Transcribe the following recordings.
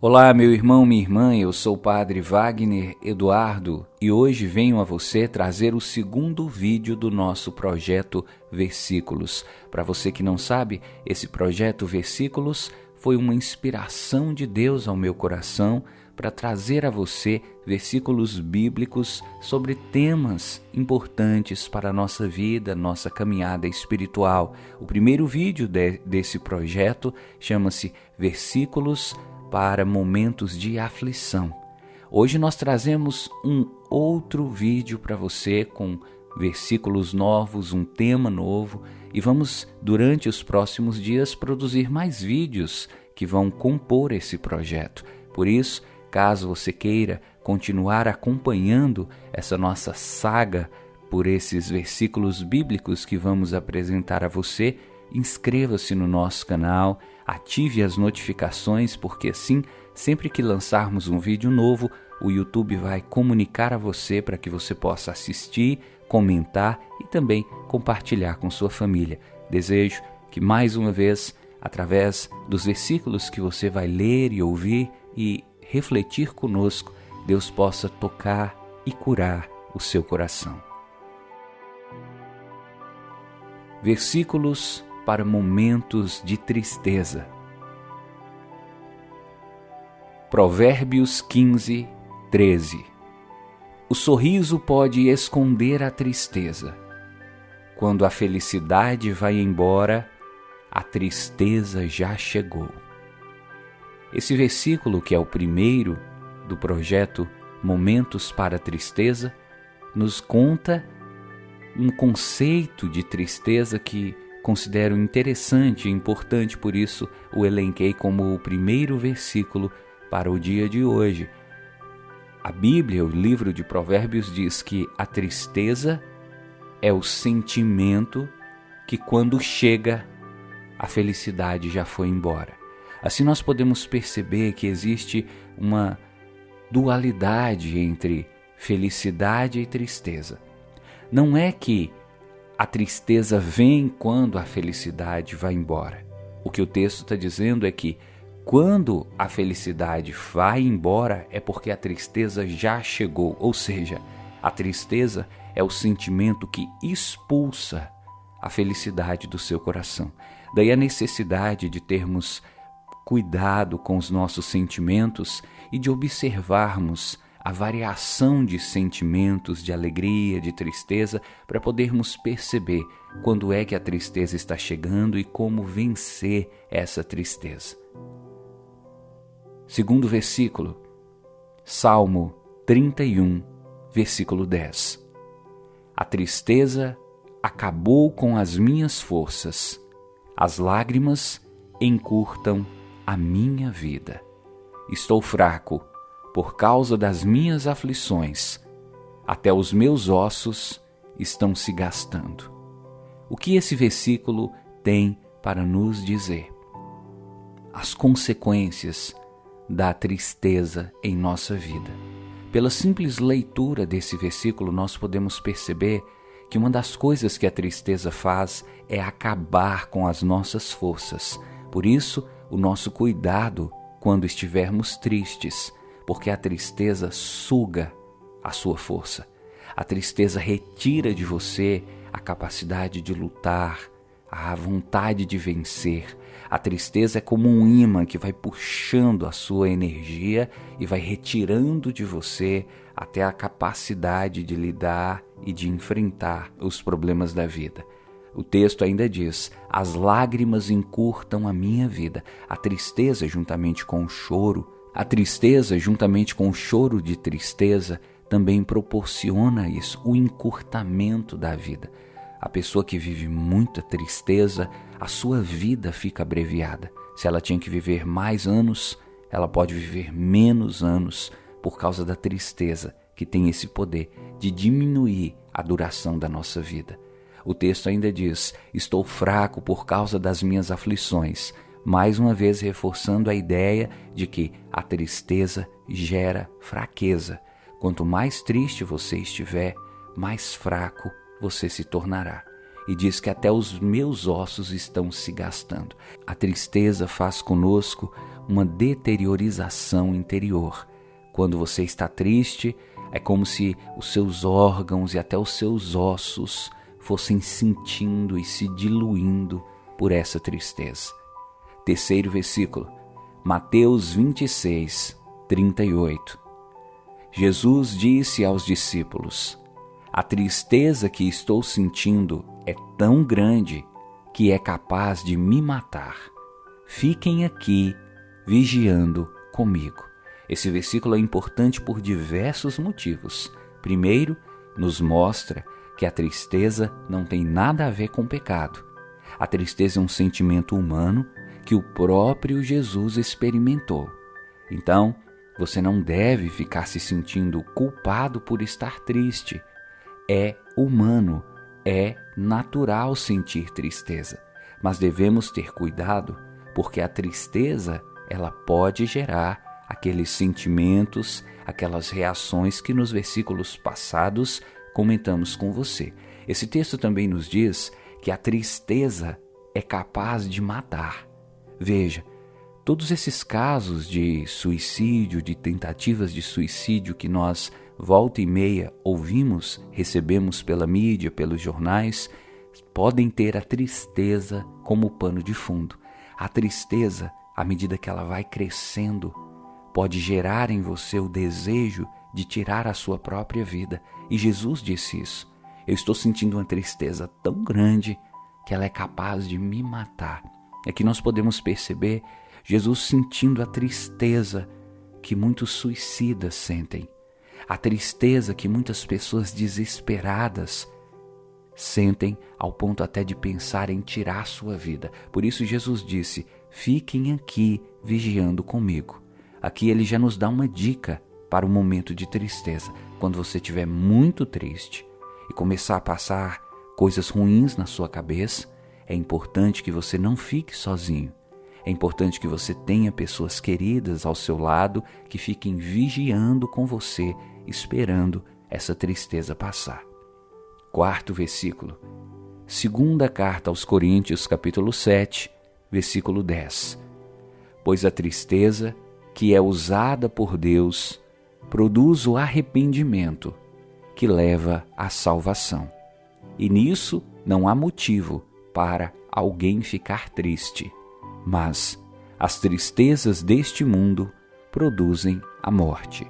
Olá, meu irmão, minha irmã, eu sou o Padre Wagner Eduardo e hoje venho a você trazer o segundo vídeo do nosso projeto Versículos. Para você que não sabe, esse projeto Versículos foi uma inspiração de Deus ao meu coração para trazer a você versículos bíblicos sobre temas importantes para a nossa vida, nossa caminhada espiritual. O primeiro vídeo desse projeto chama-se Versículos para momentos de aflição. Hoje nós trazemos um outro vídeo para você com versículos novos, um tema novo, e vamos, durante os próximos dias, produzir mais vídeos que vão compor esse projeto. Por isso, caso você queira continuar acompanhando essa nossa saga por esses versículos bíblicos que vamos apresentar a você, inscreva-se no nosso canal, ative as notificações, porque assim, sempre que lançarmos um vídeo novo, o YouTube vai comunicar a você para que você possa assistir, comentar e também compartilhar com sua família. Desejo que mais uma vez, através dos versículos que você vai ler e ouvir e refletir conosco, Deus possa tocar e curar o seu coração. Versículos para momentos de tristeza. Provérbios 15, 13. O sorriso pode esconder a tristeza. Quando a felicidade vai embora, a tristeza já chegou. Esse versículo, que é o primeiro do projeto Momentos para a Tristeza, nos conta um conceito de tristeza que considero interessante e importante, por isso o elenquei como o primeiro versículo para o dia de hoje. A Bíblia, o livro de Provérbios, diz que a tristeza é o sentimento que, quando chega, a felicidade já foi embora. Assim nós podemos perceber que existe uma dualidade entre felicidade e tristeza. Não é que a tristeza vem quando a felicidade vai embora. O que o texto está dizendo é que quando a felicidade vai embora é porque a tristeza já chegou. Ou seja, a tristeza é o sentimento que expulsa a felicidade do seu coração. Daí a necessidade de termos cuidado com os nossos sentimentos e de observarmos a variação de sentimentos, de alegria, de tristeza, para podermos perceber quando é que a tristeza está chegando e como vencer essa tristeza. Segundo versículo, Salmo 31, versículo 10. A tristeza acabou com as minhas forças, as lágrimas encurtam a minha vida. Estou fraco por causa das minhas aflições, até os meus ossos estão se gastando. O que esse versículo tem para nos dizer? As consequências da tristeza em nossa vida. Pela simples leitura desse versículo, nós podemos perceber que uma das coisas que a tristeza faz é acabar com as nossas forças. Por isso, o nosso cuidado quando estivermos tristes, porque a tristeza suga a sua força. A tristeza retira de você a capacidade de lutar, a vontade de vencer. A tristeza é como um ímã que vai puxando a sua energia e vai retirando de você até a capacidade de lidar e de enfrentar os problemas da vida. O texto ainda diz: as lágrimas encurtam a minha vida. A tristeza, juntamente com o choro, de tristeza, também proporciona isso, o encurtamento da vida. A pessoa que vive muita tristeza, a sua vida fica abreviada. Se ela tinha que viver mais anos, ela pode viver menos anos por causa da tristeza, que tem esse poder de diminuir a duração da nossa vida. O texto ainda diz: estou fraco por causa das minhas aflições, mais uma vez reforçando a ideia de que a tristeza gera fraqueza. Quanto mais triste você estiver, mais fraco você se tornará. E diz que até os meus ossos estão se gastando. A tristeza faz conosco uma deteriorização interior. Quando você está triste, é como se os seus órgãos e até os seus ossos fossem sentindo e se diluindo por essa tristeza. Terceiro versículo, Mateus 26, 38. Jesus disse aos discípulos: a tristeza que estou sentindo é tão grande que é capaz de me matar. Fiquem aqui vigiando comigo. Esse versículo é importante por diversos motivos. Primeiro, nos mostra que a tristeza não tem nada a ver com pecado. A tristeza é um sentimento humano que o próprio Jesus experimentou. Então, você não deve ficar se sentindo culpado por estar triste. É humano, é natural sentir tristeza, mas devemos ter cuidado porque a tristeza, ela pode gerar aqueles sentimentos, aquelas reações que nos versículos passados comentamos com você. Esse texto também nos diz que a tristeza é capaz de matar. Veja, todos esses casos de suicídio, de tentativas de suicídio que nós volta e meia ouvimos, recebemos pela mídia, pelos jornais, podem ter a tristeza como pano de fundo. A tristeza, à medida que ela vai crescendo, pode gerar em você o desejo de tirar a sua própria vida. E Jesus disse isso. Eu estou sentindo uma tristeza tão grande que ela é capaz de me matar. É que nós podemos perceber Jesus sentindo a tristeza que muitos suicidas sentem. A tristeza que muitas pessoas desesperadas sentem ao ponto até de pensar em tirar a sua vida. Por isso Jesus disse, fiquem aqui vigiando comigo. Aqui ele já nos dá uma dica para o momento de tristeza. Quando você estiver muito triste e começar a passar coisas ruins na sua cabeça, é importante que você não fique sozinho. É importante que você tenha pessoas queridas ao seu lado que fiquem vigiando com você, esperando essa tristeza passar. Quarto versículo, segunda carta aos Coríntios, capítulo 7, versículo 10. Pois a tristeza que é usada por Deus produz o arrependimento que leva à salvação. E nisso não há motivo para alguém ficar triste, mas as tristezas deste mundo produzem a morte.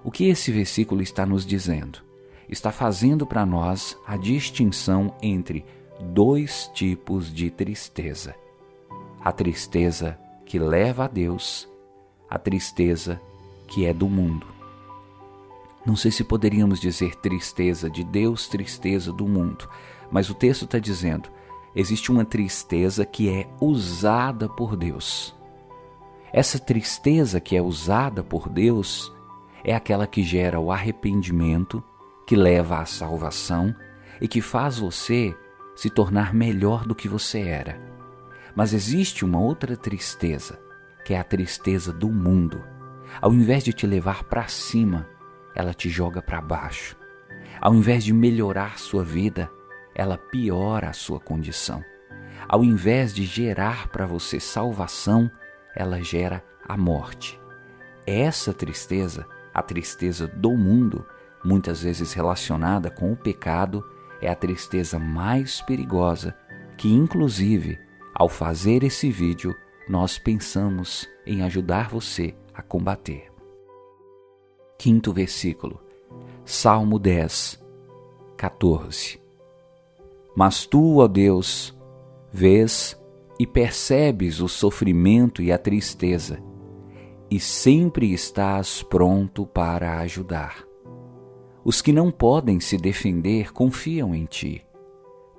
O que esse versículo está nos dizendo? Está fazendo para nós a distinção entre dois tipos de tristeza. A tristeza que leva a Deus, a tristeza que é do mundo. Não sei se poderíamos dizer tristeza de Deus, tristeza do mundo, mas o texto está dizendo, existe uma tristeza que é usada por Deus. Essa tristeza que é usada por Deus é aquela que gera o arrependimento, que leva à salvação e que faz você se tornar melhor do que você era. Mas existe uma outra tristeza, que é a tristeza do mundo. Ao invés de te levar para cima, ela te joga para baixo. Ao invés de melhorar sua vida, ela piora a sua condição. Ao invés de gerar para você salvação, ela gera a morte. Essa tristeza, a tristeza do mundo, muitas vezes relacionada com o pecado, é a tristeza mais perigosa que, inclusive, ao fazer esse vídeo, nós pensamos em ajudar você a combater. Quinto versículo, Salmo 10, 14. Mas tu, ó Deus, vês e percebes o sofrimento e a tristeza, e sempre estás pronto para ajudar. Os que não podem se defender confiam em ti.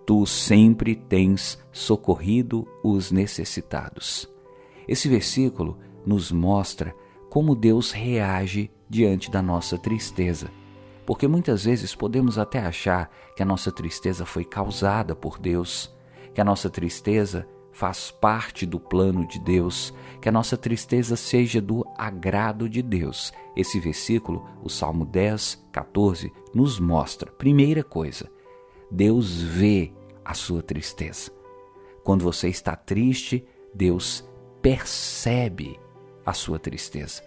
Tu sempre tens socorrido os necessitados. Esse versículo nos mostra como Deus reage diante da nossa tristeza. Porque muitas vezes podemos até achar que a nossa tristeza foi causada por Deus, que a nossa tristeza faz parte do plano de Deus, que a nossa tristeza seja do agrado de Deus. Esse versículo, o Salmo 10, 14, nos mostra, primeira coisa, Deus vê a sua tristeza. Quando você está triste, Deus percebe a sua tristeza.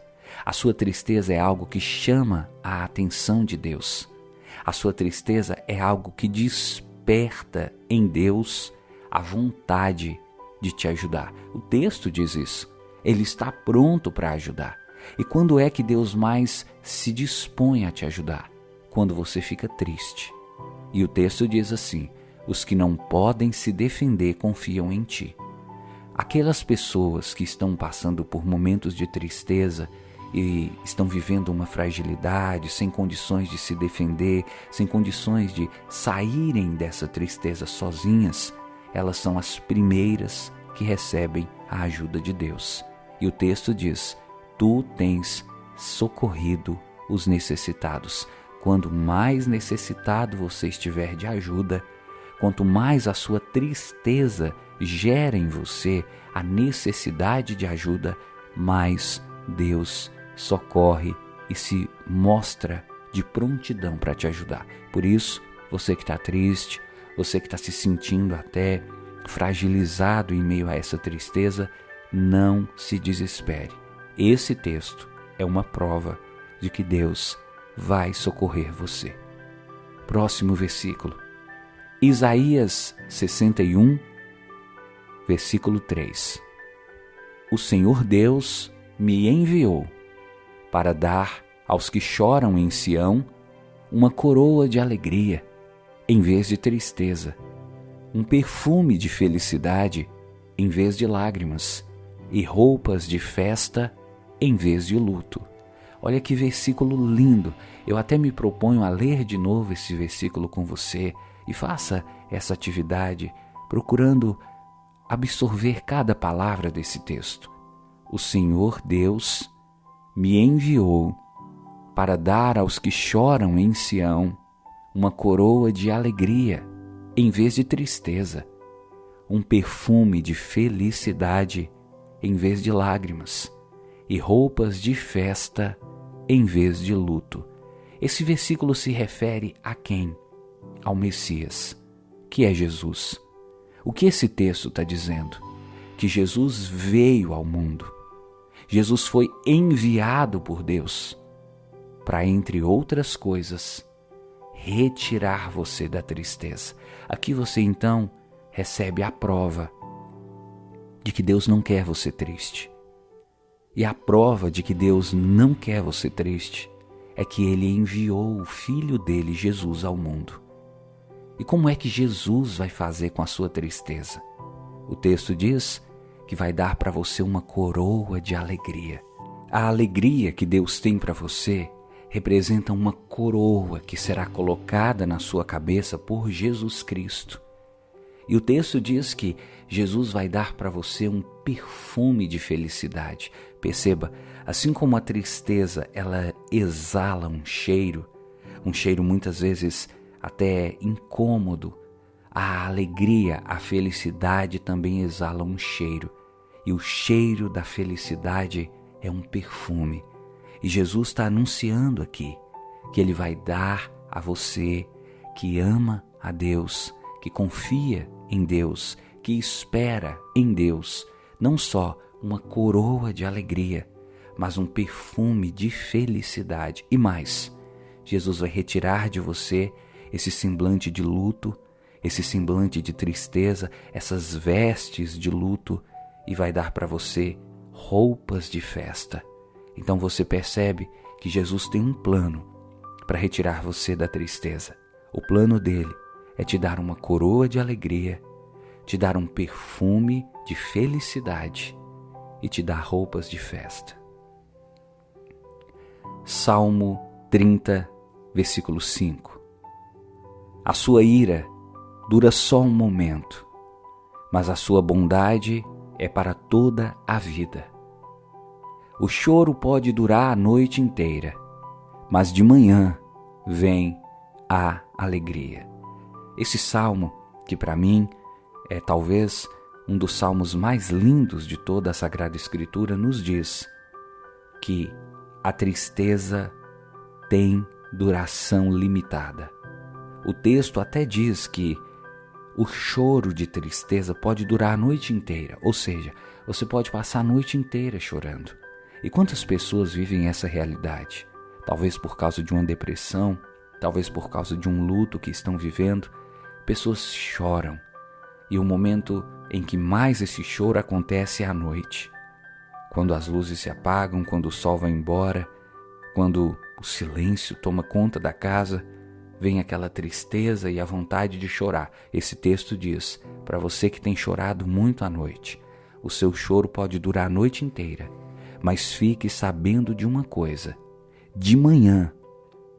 A sua tristeza é algo que chama a atenção de Deus. A sua tristeza é algo que desperta em Deus a vontade de te ajudar. O texto diz isso. Ele está pronto para ajudar. E quando é que Deus mais se dispõe a te ajudar? Quando você fica triste. E o texto diz assim: os que não podem se defender confiam em ti. Aquelas pessoas que estão passando por momentos de tristeza e estão vivendo uma fragilidade, sem condições de se defender, sem condições de saírem dessa tristeza sozinhas, elas são as primeiras que recebem a ajuda de Deus. E o texto diz: tu tens socorrido os necessitados. Quando mais necessitado você estiver de ajuda, quanto mais a sua tristeza gera em você a necessidade de ajuda, mais Deus socorre e se mostra de prontidão para te ajudar. Por isso, você que está triste, você que está se sentindo até fragilizado em meio a essa tristeza, não se desespere. Esse texto é uma prova de que Deus vai socorrer você. Próximo versículo. Isaías 61, versículo 3. O Senhor Deus me enviou para dar aos que choram em Sião uma coroa de alegria em vez de tristeza, um perfume de felicidade em vez de lágrimas e roupas de festa em vez de luto. Olha que versículo lindo. Eu até me proponho a ler de novo esse versículo com você e faça essa atividade procurando absorver cada palavra desse texto. O Senhor Deus me enviou para dar aos que choram em Sião uma coroa de alegria em vez de tristeza, um perfume de felicidade em vez de lágrimas e roupas de festa em vez de luto. Esse versículo se refere a quem? Ao Messias, que é Jesus. O que esse texto está dizendo? Que Jesus veio ao mundo. Jesus foi enviado por Deus para, entre outras coisas, retirar você da tristeza. Aqui você então recebe a prova de que Deus não quer você triste. E a prova de que Deus não quer você triste é que Ele enviou o Filho dele, Jesus, ao mundo. E como é que Jesus vai fazer com a sua tristeza? O texto diz que vai dar para você uma coroa de alegria. A alegria que Deus tem para você representa uma coroa que será colocada na sua cabeça por Jesus Cristo. E o texto diz que Jesus vai dar para você um perfume de felicidade. Perceba, assim como a tristeza, ela exala um cheiro muitas vezes até incômodo, a alegria, a felicidade também exala um cheiro. E o cheiro da felicidade é um perfume. E Jesus está anunciando aqui que Ele vai dar a você que ama a Deus, que confia em Deus, que espera em Deus, não só uma coroa de alegria, mas um perfume de felicidade. E mais, Jesus vai retirar de você esse semblante de luto, esse semblante de tristeza, essas vestes de luto, e vai dar para você roupas de festa. Então você percebe que Jesus tem um plano para retirar você da tristeza. O plano dele é te dar uma coroa de alegria, te dar um perfume de felicidade e te dar roupas de festa. Salmo 30, versículo 5. A sua ira dura só um momento, mas a sua bondade é para toda a vida. O choro pode durar a noite inteira, mas de manhã vem a alegria. Esse salmo, que para mim é talvez um dos salmos mais lindos de toda a Sagrada Escritura, nos diz que a tristeza tem duração limitada. O texto até diz que o choro de tristeza pode durar a noite inteira, ou seja, você pode passar a noite inteira chorando. E quantas pessoas vivem essa realidade? Talvez por causa de uma depressão, talvez por causa de um luto que estão vivendo, pessoas choram. E o momento em que mais esse choro acontece é à noite. Quando as luzes se apagam, quando o sol vai embora, quando o silêncio toma conta da casa, vem aquela tristeza e a vontade de chorar. Esse texto diz, para você que tem chorado muito à noite, o seu choro pode durar a noite inteira, mas fique sabendo de uma coisa: de manhã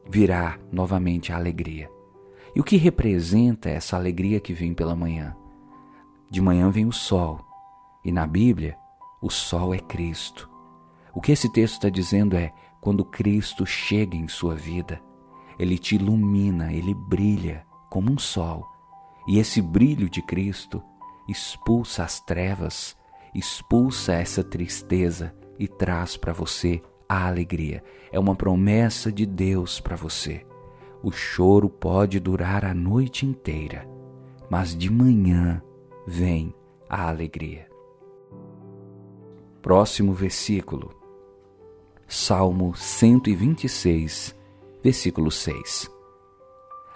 virá novamente a alegria. E o que representa essa alegria que vem pela manhã? De manhã vem o sol, e na Bíblia, o sol é Cristo. O que esse texto está dizendo é, quando Cristo chega em sua vida, Ele te ilumina, Ele brilha como um sol. E esse brilho de Cristo expulsa as trevas, expulsa essa tristeza e traz para você a alegria. É uma promessa de Deus para você. O choro pode durar a noite inteira, mas de manhã vem a alegria. Próximo versículo, Salmo 126, versículo 6.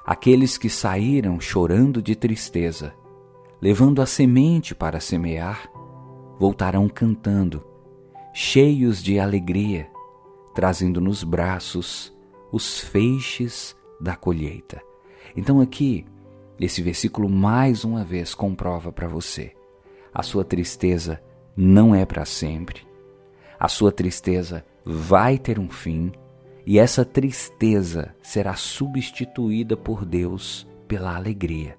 Aqueles que saíram chorando de tristeza, levando a semente para semear, voltarão cantando, cheios de alegria, trazendo nos braços os feixes da colheita. Então aqui, esse versículo mais uma vez comprova para você: a sua tristeza não é para sempre, a sua tristeza vai ter um fim, e essa tristeza será substituída por Deus pela alegria.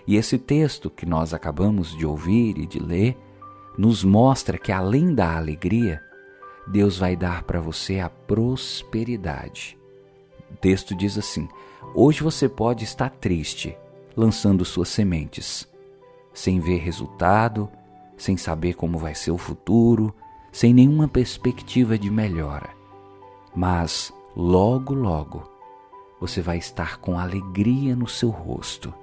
E esse texto que nós acabamos de ouvir e de ler nos mostra que, além da alegria, Deus vai dar para você a prosperidade. O texto diz assim: hoje você pode estar triste, lançando suas sementes, sem ver resultado, sem saber como vai ser o futuro, sem nenhuma perspectiva de melhora. Mas logo, logo, você vai estar com alegria no seu rosto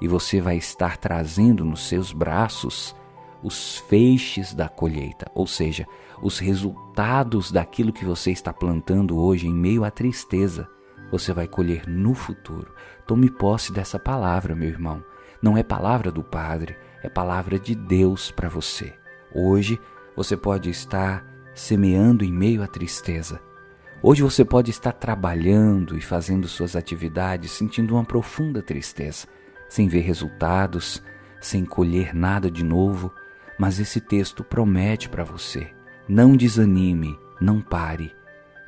e você vai estar trazendo nos seus braços os feixes da colheita, ou seja, os resultados daquilo que você está plantando hoje em meio à tristeza, você vai colher no futuro. Tome posse dessa palavra, meu irmão. Não é palavra do Padre, é palavra de Deus para você. Hoje você pode estar semeando em meio à tristeza. Hoje você pode estar trabalhando e fazendo suas atividades sentindo uma profunda tristeza, sem ver resultados, sem colher nada de novo, mas esse texto promete para você: não desanime, não pare,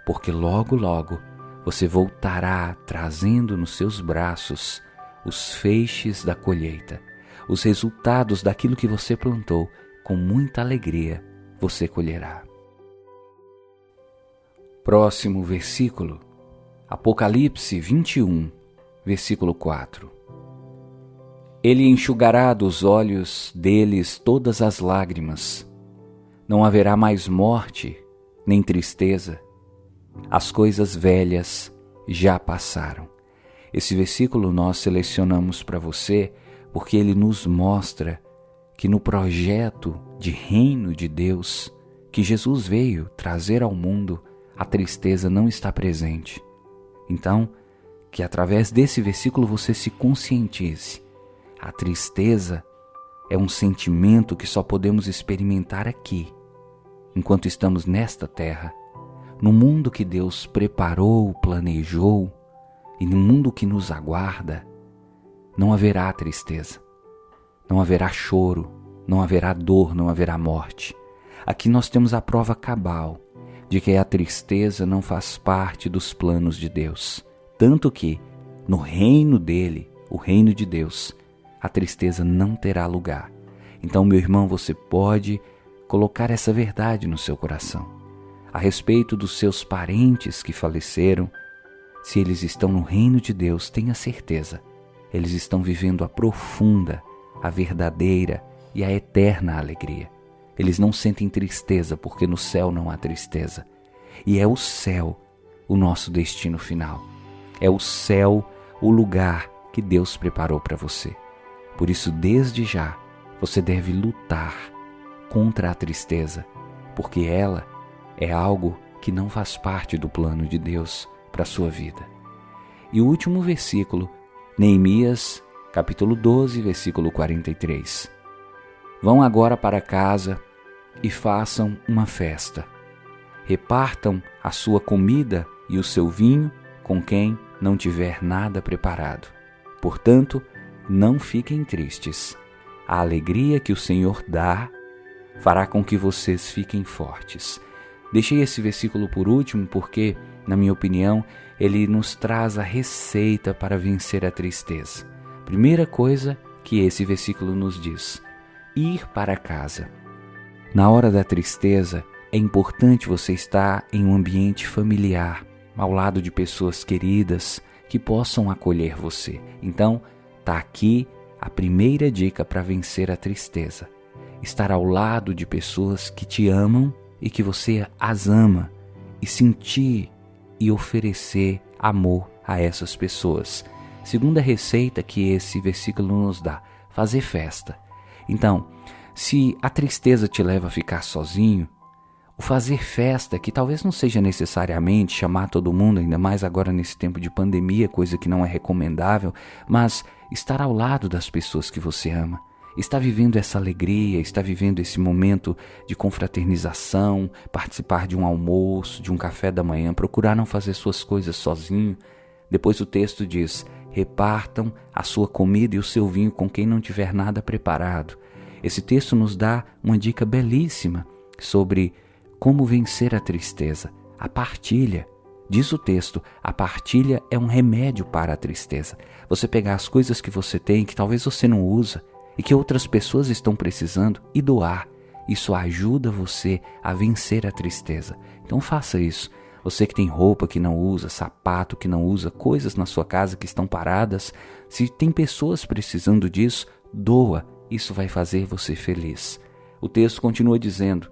porque logo, logo você voltará trazendo nos seus braços os feixes da colheita, os resultados daquilo que você plantou. Com muita alegria você colherá. Próximo versículo, Apocalipse 21, versículo 4. Ele enxugará dos olhos deles todas as lágrimas. Não haverá mais morte, nem tristeza. As coisas velhas já passaram. Esse versículo nós selecionamos para você porque ele nos mostra que no projeto de reino de Deus que Jesus veio trazer ao mundo, a tristeza não está presente. Então, que através desse versículo você se conscientize. A tristeza é um sentimento que só podemos experimentar aqui, enquanto estamos nesta terra, no mundo que Deus preparou, planejou, e no mundo que nos aguarda. Não haverá tristeza, não haverá choro, não haverá dor, não haverá morte. Aqui nós temos a prova cabal de que a tristeza não faz parte dos planos de Deus. Tanto que, no reino dele, o reino de Deus, a tristeza não terá lugar. Então, meu irmão, você pode colocar essa verdade no seu coração. A respeito dos seus parentes que faleceram, se eles estão no reino de Deus, tenha certeza, eles estão vivendo a profunda, a verdadeira e a eterna alegria. Eles não sentem tristeza, porque no céu não há tristeza. E é o céu o nosso destino final. É o céu o lugar que Deus preparou para você. Por isso, desde já, você deve lutar contra a tristeza, porque ela é algo que não faz parte do plano de Deus para a sua vida. E o último versículo, Neemias, capítulo 12, versículo 43. Vão agora para casa e façam uma festa. Repartam a sua comida e o seu vinho com quem não tiver nada preparado. Portanto, não fiquem tristes. A alegria que o Senhor dá fará com que vocês fiquem fortes. Deixei esse versículo por último porque, na minha opinião, ele nos traz a receita para vencer a tristeza. Primeira coisa que esse versículo nos diz: ir para casa. Na hora da tristeza, é importante você estar em um ambiente familiar, ao lado de pessoas queridas que possam acolher você. Então, está aqui a primeira dica para vencer a tristeza: estar ao lado de pessoas que te amam e que você as ama, e sentir e oferecer amor a essas pessoas. Segunda receita que esse versículo nos dá: fazer festa. Então, se a tristeza te leva a ficar sozinho, o fazer festa, que talvez não seja necessariamente chamar todo mundo, ainda mais agora nesse tempo de pandemia, coisa que não é recomendável, mas estar ao lado das pessoas que você ama, estar vivendo essa alegria, estar vivendo esse momento de confraternização, participar de um almoço, de um café da manhã, procurar não fazer suas coisas sozinho. Depois o texto diz: repartam a sua comida e o seu vinho com quem não tiver nada preparado. Esse texto nos dá uma dica belíssima sobre como vencer a tristeza: a partilha. Diz o texto, a partilha é um remédio para a tristeza. Você pegar as coisas que você tem, que talvez você não usa, e que outras pessoas estão precisando, e doar. Isso ajuda você a vencer a tristeza. Então faça isso. Você que tem roupa que não usa, sapato que não usa, coisas na sua casa que estão paradas, se tem pessoas precisando disso, doa. Isso vai fazer você feliz. O texto continua dizendo: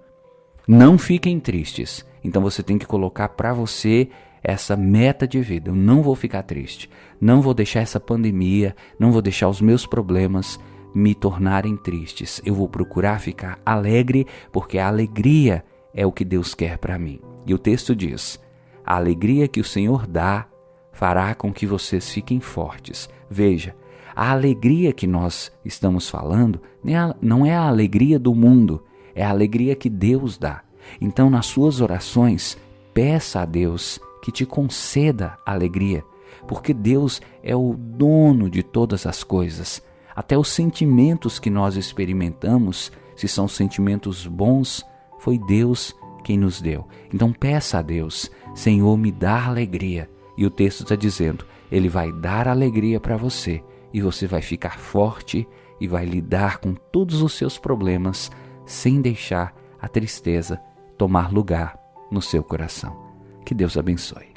não fiquem tristes. Então você tem que colocar para você essa meta de vida: eu não vou ficar triste, não vou deixar essa pandemia, não vou deixar os meus problemas me tornarem tristes. Eu vou procurar ficar alegre, porque a alegria é o que Deus quer para mim. E o texto diz: a alegria que o Senhor dá fará com que vocês fiquem fortes. Veja, a alegria que nós estamos falando não é a alegria do mundo, é a alegria que Deus dá. Então, nas suas orações, peça a Deus que te conceda alegria, porque Deus é o dono de todas as coisas. Até os sentimentos que nós experimentamos, se são sentimentos bons, foi Deus quem nos deu. Então peça a Deus: Senhor, me dá alegria. E o texto está dizendo, Ele vai dar alegria para você, e você vai ficar forte e vai lidar com todos os seus problemas sem deixar a tristeza tomar lugar no seu coração. Que Deus abençoe.